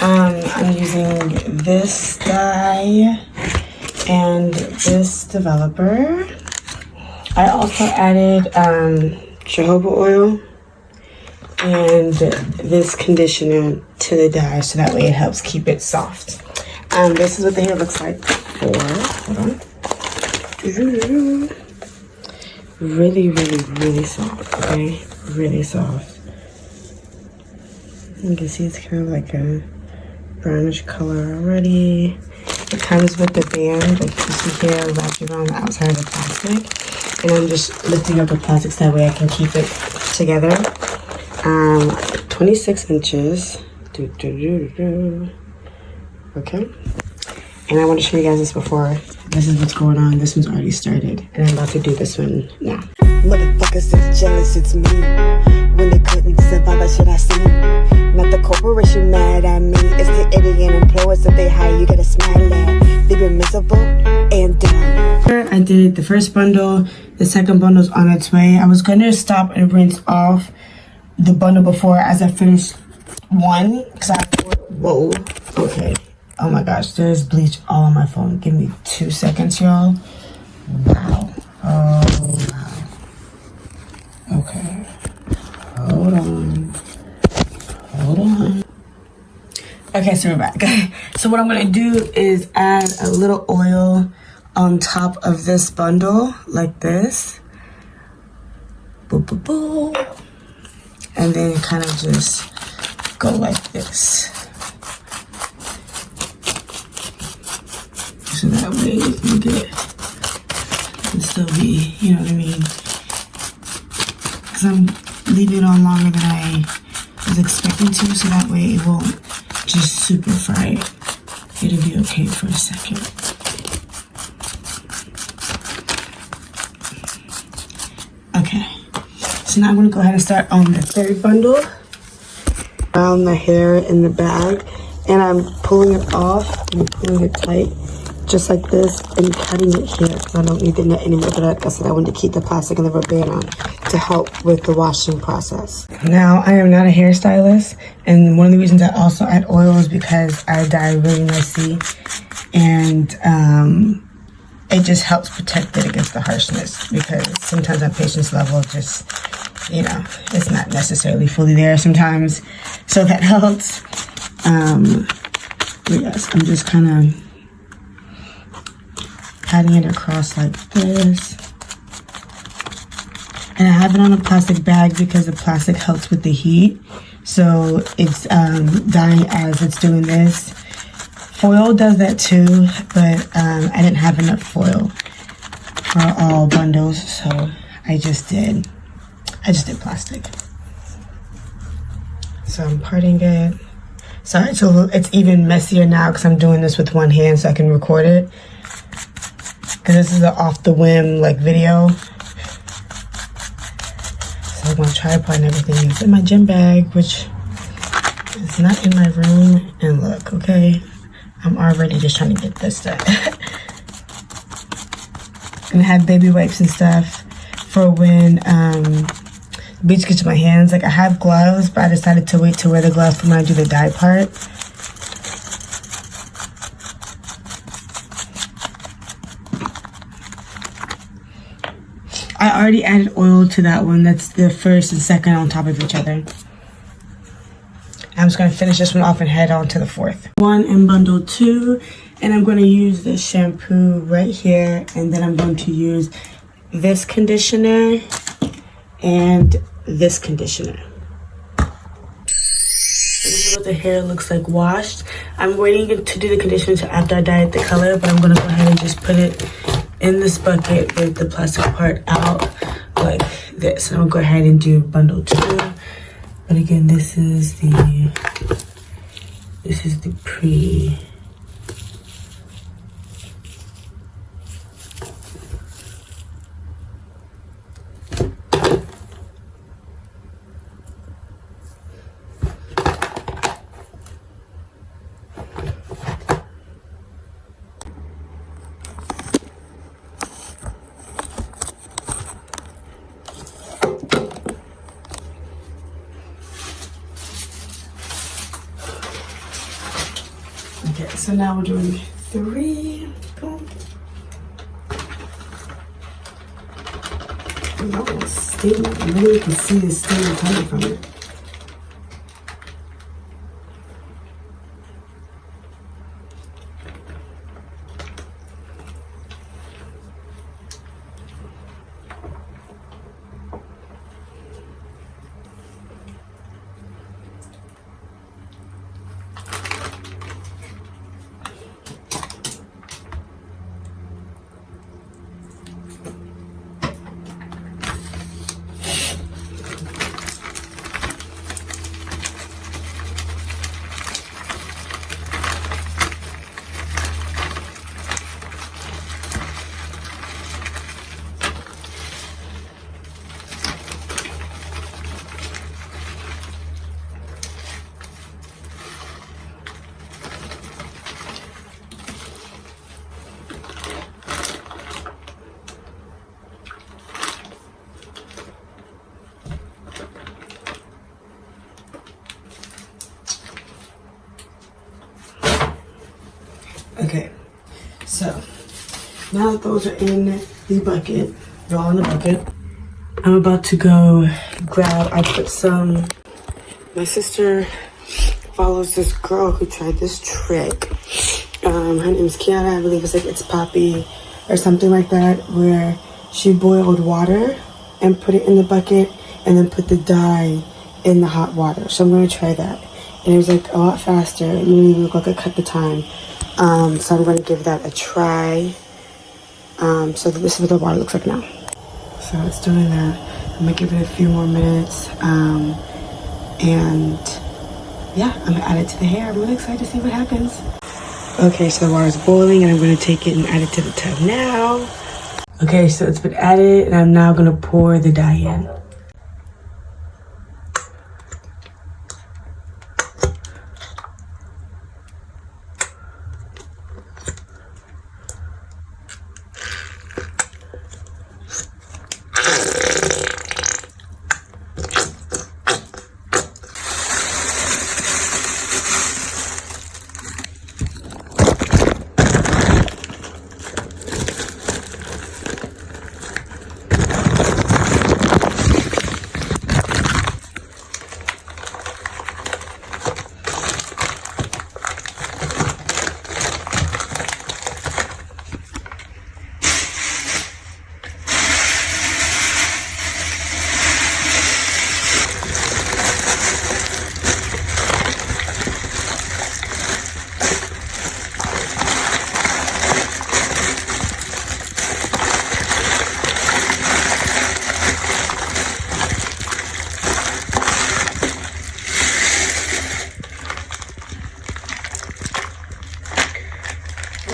I'm using this dye and this developer. I also added jojoba oil and this conditioner to the dye so that way it helps keep it soft. This is what the hair looks like before. Hold on. Really, really, really soft, okay? Really soft. You can see it's kind of like a brownish color already. It comes with the band, like you see here, wrapped around the outside of the plastic. And I'm just lifting up the plastic so that way I can keep it together. 26 inches. Okay. And I want to show you guys this before. This is what's going on. This one's already started. And I'm about to do this one now. Motherfuckers is jealous, it's me. When they couldn't survive, what should I see? Not the corporation mad at me. It's the idiot employers that they hire. You gotta smile at. They've been miserable and dumb. I did the first bundle. The second bundle's on its way. I was gonna stop and rinse off the bundle before as I finished one. Cause whoa, okay. Oh my gosh, there's bleach all on my phone. Give me 2 seconds, y'all. Wow. Oh, wow. Okay. Hold on. Okay, so we're back. So what I'm gonna do is add a little oil on top of this bundle, like this. Boop, boop, boop. And then kind of just go like this. So that way you can get, it can still be, you know what I mean? Because I'm leaving it on longer than I was expecting to, so that way it won't just super fry it. It'll be okay for a second. Okay, so now I'm gonna go ahead and start on the third bundle. Around the hair in the bag, and I'm pulling it off and pulling it tight, just like this, and cutting it here because I don't need the net anymore. But like I said, I wanted to keep the plastic and the rubber band on to help with the washing process. Now, I am not a hairstylist, and one of the reasons I also add oil is because I dye really messy, and it just helps protect it against the harshness, because sometimes my patience level just, you know, it's not necessarily fully there sometimes, so that helps. But yes, I'm just kind of patting it across like this. And I have it on a plastic bag because the plastic helps with the heat. So it's dyeing as it's doing this. Foil does that too, but I didn't have enough foil for all bundles, so I just did plastic. So I'm parting it. Sorry, so it's even messier now because I'm doing this with one hand so I can record it. Because this is an off the whim like video. So I'm gonna tripod and everything. It's in my gym bag, which is not in my room. And look, okay, I'm already just trying to get this done. And I have baby wipes and stuff for when bleach gets to my hands. Like I have gloves, but I decided to wait to wear the gloves for when I do the dye part. I already added oil to that one. That's the first and second on top of each other. I'm just going to finish this one off and head on to the fourth. One in bundle 2, and I'm going to use this shampoo right here, and then I'm going to use this conditioner and this conditioner. This is what the hair looks like washed. I'm waiting to do the conditioner until after I dye it the color, but I'm going to go ahead and just put it in this bucket with the plastic part out like this. And I'll go ahead and do bundle 2. But again, this is the pre. Okay, so now we're doing 3. Boom. No, it's steam. You really can see the steam coming from it. Okay, so now that those are in the bucket, they're all in the bucket, I'm about to go grab, my sister follows this girl who tried this trick. Her name's Kiana, I believe it's Poppy or something like that, where she boiled water and put it in the bucket and then put the dye in the hot water. So I'm gonna try that. And it was like a lot faster. It made me look like I cut the time. So I'm going to give that a try. So this is what the water looks like now. So it's doing that. I'm going to give it a few more minutes. And yeah, I'm going to add it to the hair. I'm really excited to see what happens. Okay, so the water's boiling and I'm going to take it and add it to the tub now. Okay, so it's been added and I'm now going to pour the dye in.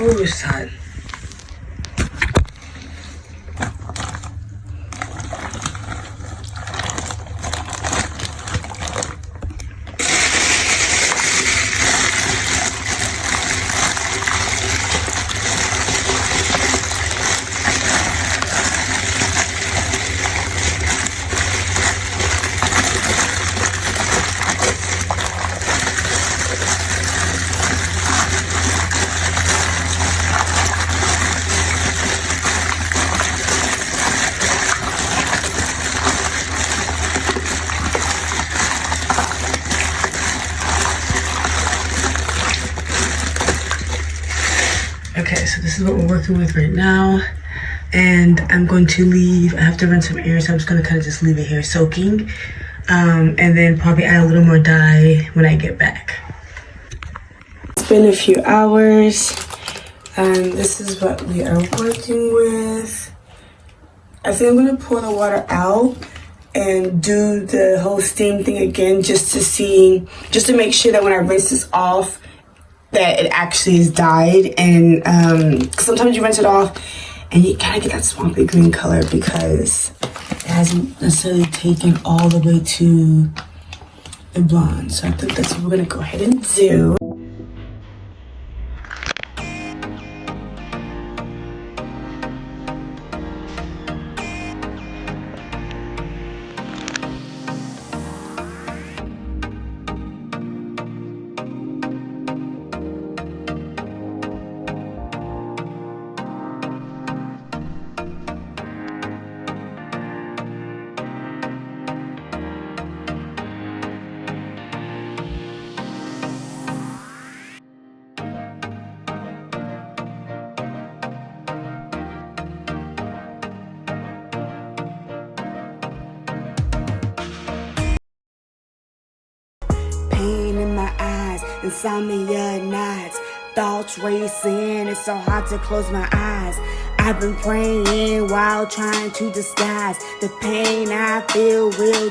Ooh, it's hot. Okay, so this is what we're working with right now. And I'm going to leave, I have to run some air, so I'm just gonna kind of just leave it here soaking. And then probably add a little more dye when I get back. It's been a few hours, and this is what we are working with. I think I'm gonna pour the water out and do the whole steam thing again just to make sure that when I rinse this off, that it actually is dyed. And sometimes you rinse it off and you kind of get that swampy green color because it hasn't necessarily taken all the way to the blonde. So I think that's what we're gonna go ahead and do. insomnia nights, thoughts racing, it's so hard to close my eyes. I've been praying while trying to disguise the pain I feel will